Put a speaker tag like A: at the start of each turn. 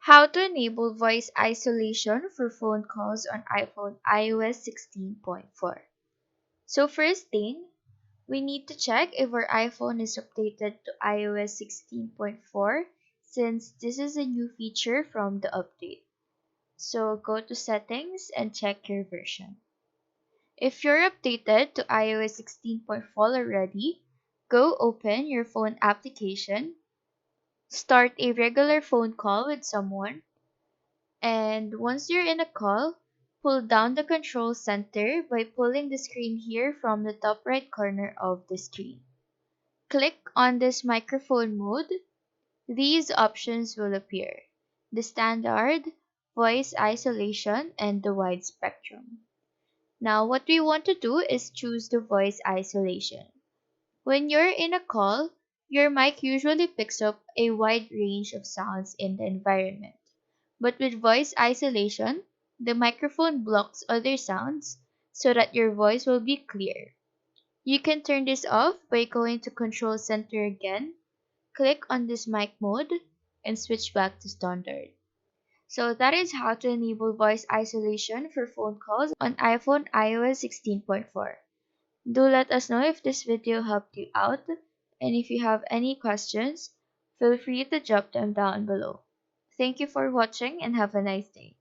A: How to enable voice isolation for phone calls on iPhone iOS 16.4. So first thing, we need to check if our iPhone is updated to iOS 16.4 since this is a new feature from the update. So go to settings and check your version. If you're updated to iOS 16.4 already, go open your phone application, start a regular phone call with someone, and once you're in a call, pull down the control center by pulling the screen here from the top right corner of the screen. Click on this microphone mode. These options will appear: the standard, voice isolation, and the wide spectrum. Now what we want to do is choose the voice isolation. When you're in a call, your mic usually picks up a wide range of sounds in the environment. But with voice isolation, the microphone blocks other sounds so that your voice will be clear. You can turn this off by going to Control Center again, click on this mic mode, and switch back to standard. So that is how to enable voice isolation for phone calls on iPhone iOS 16.4. Do let us know if this video helped you out, and if you have any questions, feel free to drop them down below. Thank you for watching and have a nice day.